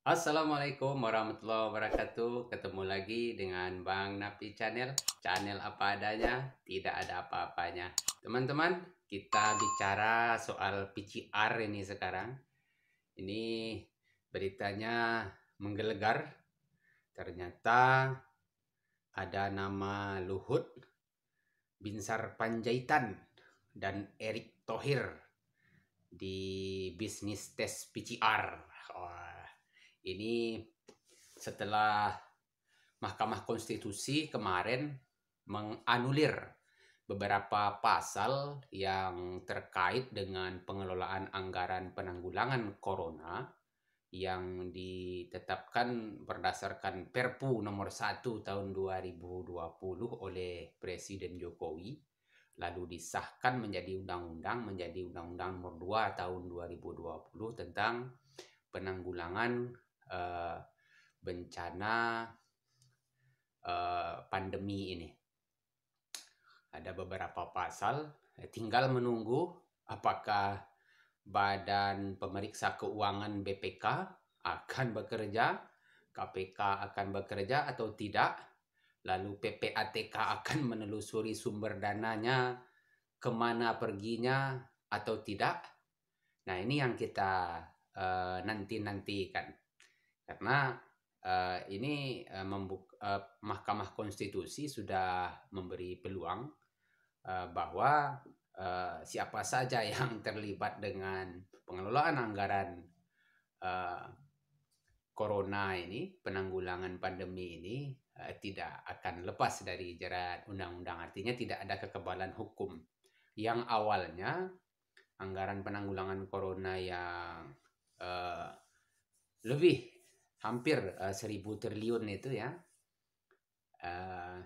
Assalamualaikum warahmatullahi wabarakatuh. Ketemu lagi dengan Bang Napi Channel apa adanya, tidak ada apa-apanya. Teman-teman, kita bicara soal PCR ini sekarang. Ini beritanya menggelegar. Ternyata ada nama Luhut Binsar Panjaitan dan Erick Thohir di bisnis tes PCR. Wah, ini setelah Mahkamah Konstitusi kemarin menganulir beberapa pasal yang terkait dengan pengelolaan anggaran penanggulangan corona yang ditetapkan berdasarkan Perpu nomor 1 tahun 2020 oleh Presiden Jokowi, lalu disahkan menjadi undang-undang nomor 2 tahun 2020 tentang penanggulangan eh, bencana pandemi ini. Ada beberapa pasal, tinggal menunggu apakah Badan Pemeriksa Keuangan BPK akan bekerja, KPK akan bekerja atau tidak, lalu PPATK akan menelusuri sumber dananya, kemana perginya atau tidak. Nah, ini yang kita nanti-nantikan. Karena ini Mahkamah Konstitusi sudah memberi peluang bahwa siapa saja yang terlibat dengan pengelolaan anggaran uh, corona ini, penanggulangan pandemi ini tidak akan lepas dari jerat undang-undang. Artinya tidak ada kekebalan hukum. Yang awalnya anggaran penanggulangan corona yang uh, lebih hampir 1.000 triliun itu ya uh,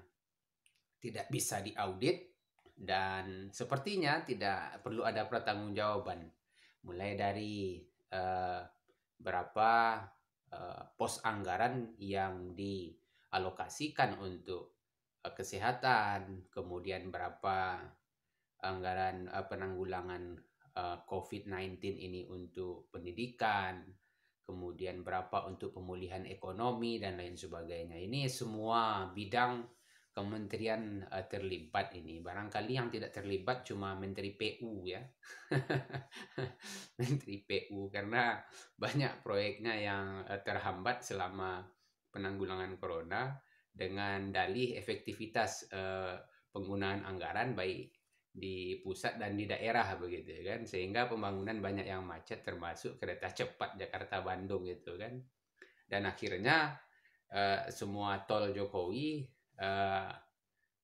tidak bisa diaudit dan sepertinya tidak perlu ada pertanggungjawaban mulai dari uh, berapa pos anggaran yang dialokasikan untuk kesehatan, kemudian berapa anggaran penanggulangan COVID-19 ini untuk pendidikan, kemudian berapa untuk pemulihan ekonomi dan lain sebagainya. Ini semua bidang kementerian terlibat ini. Barangkali yang tidak terlibat cuma Menteri PU ya. Menteri PU karena banyak proyeknya yang terhambat selama penanggulangan corona dengan dalih efektivitas penggunaan anggaran baik di pusat dan di daerah begitu kan, sehingga pembangunan banyak yang macet termasuk kereta cepat Jakarta Bandung gitu kan. Dan akhirnya semua tol Jokowi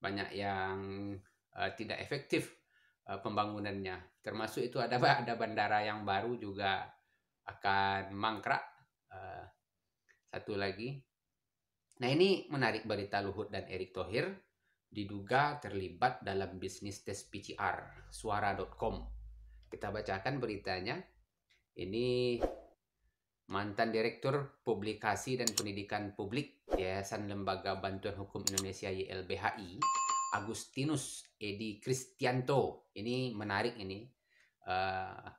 banyak yang tidak efektif pembangunannya, termasuk itu ada bandara yang baru juga akan mangkrak satu lagi. Nah, ini menarik, berita Luhut dan Erick Thohir diduga terlibat dalam bisnis tes PCR. Suara.com. Kita bacakan beritanya. Ini mantan Direktur Publikasi dan Pendidikan Publik Yayasan Lembaga Bantuan Hukum Indonesia YLBHI, Agustinus Edi Kristianto. Ini menarik ini.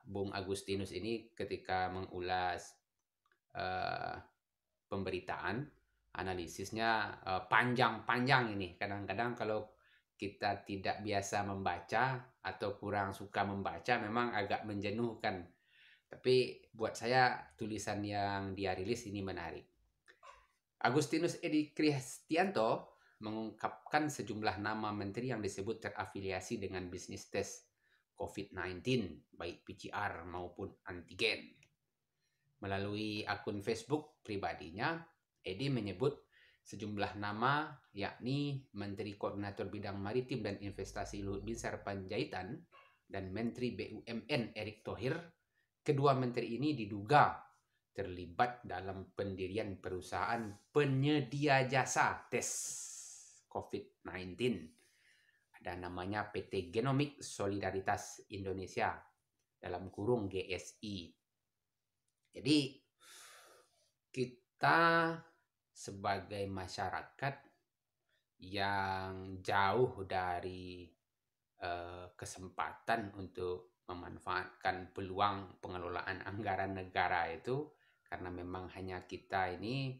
Bung Agustinus ini ketika mengulas pemberitaan, analisisnya panjang-panjang ini. Kadang-kadang kalau kita tidak biasa membaca atau kurang suka membaca memang agak menjenuhkan. Tapi buat saya tulisan yang dia rilis ini menarik. Agustinus Edi Kristianto mengungkapkan sejumlah nama menteri yang disebut terafiliasi dengan bisnis tes COVID-19, baik PCR maupun antigen. Melalui akun Facebook pribadinya, Edi menyebut sejumlah nama yakni Menteri Koordinator Bidang Maritim dan Investasi Luhut Binsar Panjaitan dan Menteri BUMN Erick Thohir. Kedua menteri ini diduga terlibat dalam pendirian perusahaan penyedia jasa tes COVID-19. Ada namanya PT Genomic Solidaritas Indonesia, dalam kurung GSI. Jadi kita sebagai masyarakat yang jauh dari kesempatan untuk memanfaatkan peluang pengelolaan anggaran negara itu, karena memang hanya kita ini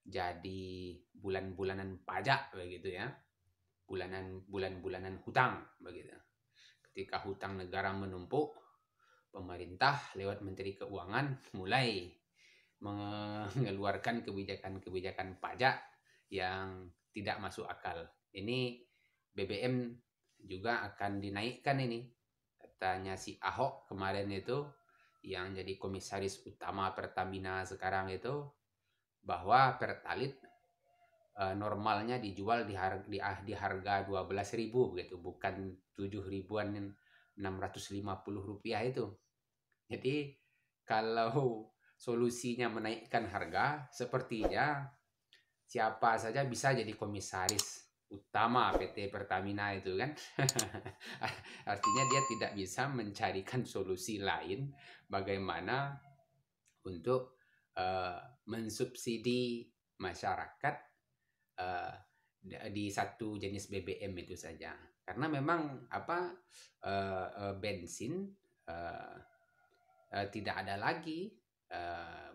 jadi bulan-bulanan pajak begitu ya, bulan-bulanan hutang begitu. Ketika hutang negara menumpuk, pemerintah lewat Menteri Keuangan mulai mengeluarkan kebijakan-kebijakan pajak yang tidak masuk akal. Ini BBM juga akan dinaikkan ini. Katanya si Ahok kemarin itu yang jadi komisaris utama Pertamina sekarang itu, bahwa Pertalite normalnya dijual di harga 12.000 gitu, bukan 7.650 rupiah itu. Jadi kalau solusinya menaikkan harga, sepertinya siapa saja bisa jadi komisaris utama PT Pertamina itu kan. Artinya dia tidak bisa mencarikan solusi lain bagaimana untuk mensubsidi masyarakat di satu jenis BBM itu saja. Karena memang bensin tidak ada lagi,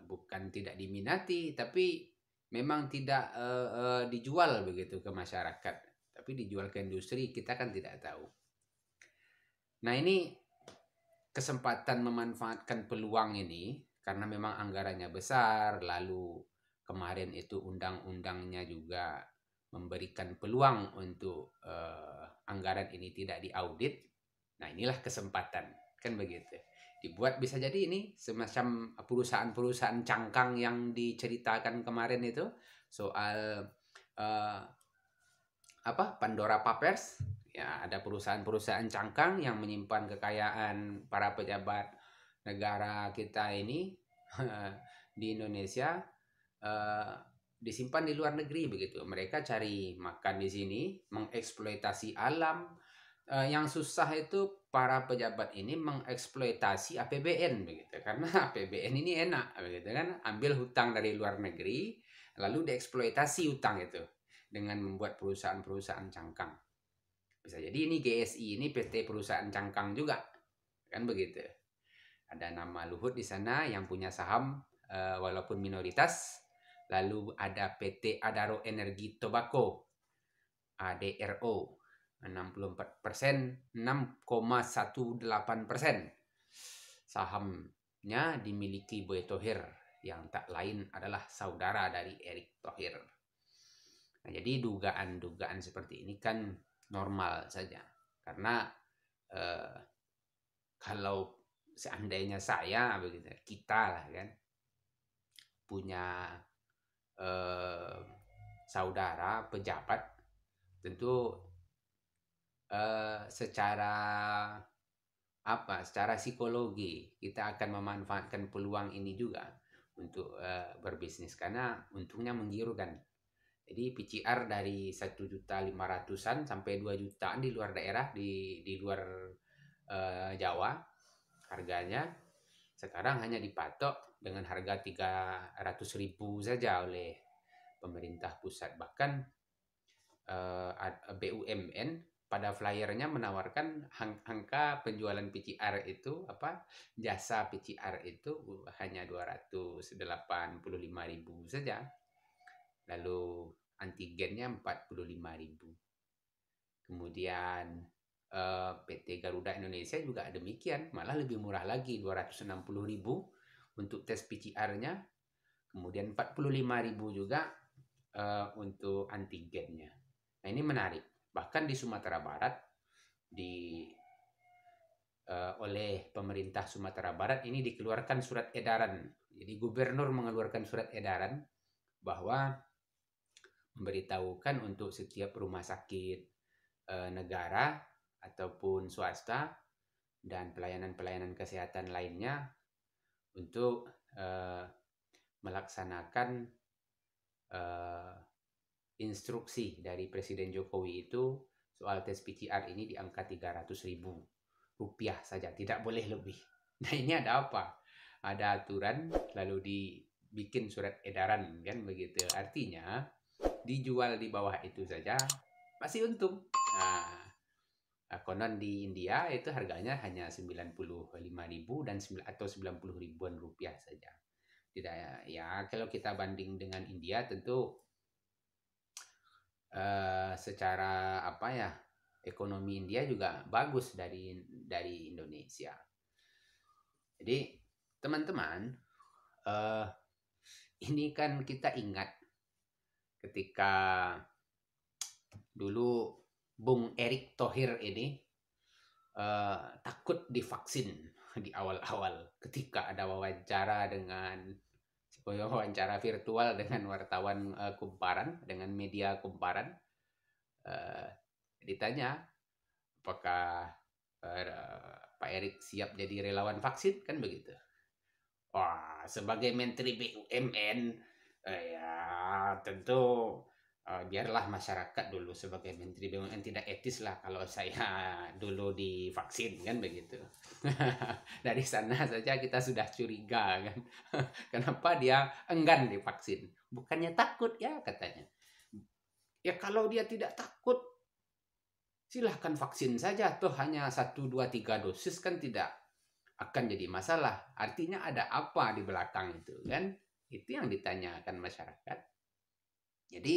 bukan tidak diminati, tapi memang tidak dijual begitu ke masyarakat, tapi dijual ke industri, kita kan tidak tahu. Nah, ini kesempatan memanfaatkan peluang ini karena memang anggarannya besar, lalu kemarin itu undang-undangnya juga memberikan peluang untuk anggaran ini tidak diaudit. Nah, inilah kesempatan, kan begitu. Dibuat bisa jadi ini semacam perusahaan-perusahaan cangkang yang diceritakan kemarin itu soal Pandora Papers. Ya, ada perusahaan-perusahaan cangkang yang menyimpan kekayaan para pejabat negara kita ini di Indonesia, disimpan di luar negeri begitu. Mereka cari makan di sini, mengeksploitasi alam. Yang susah itu para pejabat ini mengeksploitasi APBN begitu, karena APBN ini enak begitu kan, ambil hutang dari luar negeri lalu dieksploitasi hutang itu dengan membuat perusahaan-perusahaan cangkang. Bisa jadi ini GSI ini PT perusahaan cangkang juga kan begitu. Ada nama Luhut di sana yang punya saham walaupun minoritas. Lalu ada PT Adaro Energi Tobacco ADRO 64%, 6,18% sahamnya dimiliki Boy Thohir, yang tak lain adalah saudara dari Erick Thohir. Nah, jadi dugaan-dugaan seperti ini kan normal saja, karena kalau seandainya saya begitu, kita lah kan punya saudara pejabat, tentu secara psikologi kita akan memanfaatkan peluang ini juga untuk berbisnis, karena untungnya menggiurkan. Jadi PCR dari 1.500.000-an sampai 2 jutaan di luar daerah, di luar Jawa, harganya sekarang hanya dipatok dengan harga 300.000 saja oleh pemerintah pusat. Bahkan BUMN pada flyernya menawarkan angka penjualan PCR itu, jasa PCR itu hanya 285.000 saja. Lalu antigennya 45.000. Kemudian PT Garuda Indonesia juga demikian, malah lebih murah lagi, 260.000 untuk tes PCR-nya. Kemudian 45.000 juga untuk antigennya. Nah, ini menarik. Bahkan di Sumatera Barat, oleh pemerintah Sumatera Barat ini dikeluarkan surat edaran. Jadi gubernur mengeluarkan surat edaran bahwa memberitahukan untuk setiap rumah sakit negara ataupun swasta dan pelayanan-pelayanan kesehatan lainnya untuk melaksanakan instruksi dari Presiden Jokowi itu soal tes PCR ini di angka 300.000 rupiah saja, tidak boleh lebih. Nah, ini ada apa? Ada aturan lalu dibikin surat edaran kan begitu. Artinya dijual di bawah itu saja masih untung. Nah, konon di India itu harganya hanya 95.000 atau 90 ribuan rupiah saja. Tidak, ya kalau kita banding dengan India tentu secara apa ya, ekonomi India juga bagus dari Indonesia. Jadi teman-teman, eh, ini kan kita ingat ketika dulu Bung Erick Thohir ini takut divaksin di awal-awal ketika ada wawancara virtual dengan wartawan kumparan, dengan media kumparan. eh, Ditanya apakah Pak Erick siap jadi relawan vaksin, kan begitu. Wah, sebagai Menteri BUMN, ya tentu biarlah masyarakat dulu, sebagai Menteri BUMN tidak etis lah kalau saya dulu divaksin, kan begitu. Dari sana saja kita sudah curiga kan. Kenapa dia enggan divaksin? Bukannya takut ya katanya. Ya kalau dia tidak takut, silahkan vaksin saja. Toh hanya 1, 2, 3 dosis kan tidak akan jadi masalah. Artinya ada apa di belakang itu kan? Itu yang ditanyakan masyarakat. Jadi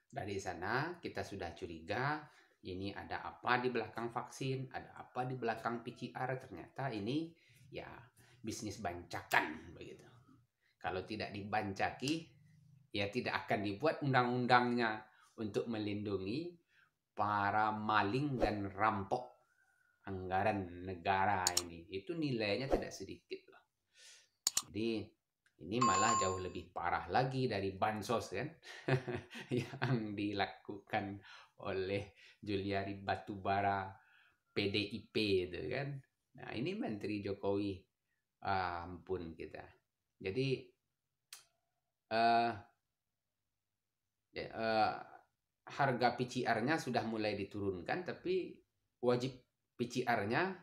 dari sana kita sudah curiga ini ada apa di belakang vaksin, ada apa di belakang PCR. Ternyata ini ya bisnis bancakan begitu. Kalau tidak dibancaki, ya tidak akan dibuat undang-undangnya untuk melindungi para maling dan rampok anggaran negara ini. Itu nilainya tidak sedikit loh. Jadi ini malah jauh lebih parah lagi dari bansos kan yang dilakukan oleh Juliari Batubara PDIP itu kan. Nah, ini Menteri Jokowi, ampun kita. Jadi uh, harga PCR-nya sudah mulai diturunkan, tapi wajib PCR-nya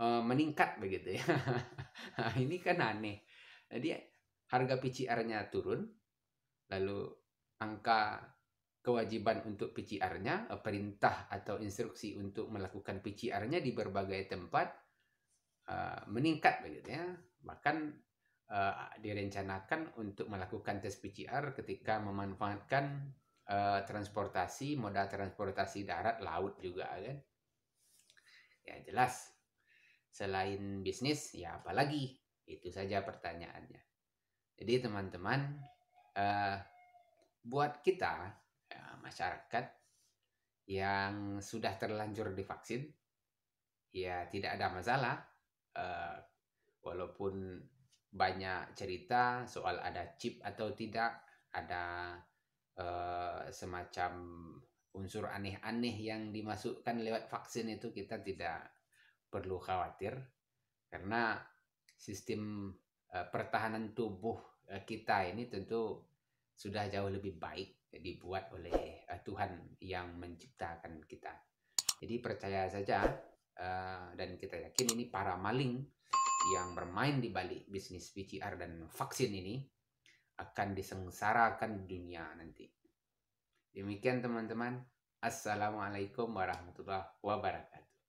meningkat begitu ya. Nah, ini kan aneh. Jadi harga PCR-nya turun, lalu angka kewajiban untuk PCR-nya, perintah atau instruksi untuk melakukan PCR-nya di berbagai tempat meningkat begitu ya. Bahkan direncanakan untuk melakukan tes PCR ketika memanfaatkan moda transportasi darat, laut juga kan. Ya jelas, selain bisnis ya apalagi, itu saja pertanyaannya. Jadi teman-teman, buat kita ya, masyarakat yang sudah terlanjur divaksin, ya tidak ada masalah. Walaupun banyak cerita soal ada chip atau tidak, ada semacam unsur aneh-aneh yang dimasukkan lewat vaksin, itu kita tidak perlu khawatir, karena sistem pertahanan tubuh kita ini tentu sudah jauh lebih baik dibuat oleh Tuhan yang menciptakan kita. Jadi percaya saja, dan kita yakin ini para maling yang bermain di balik bisnis PCR dan vaksin ini akan disengsarakan dunia nanti. Demikian teman-teman. Assalamualaikum warahmatullahi wabarakatuh.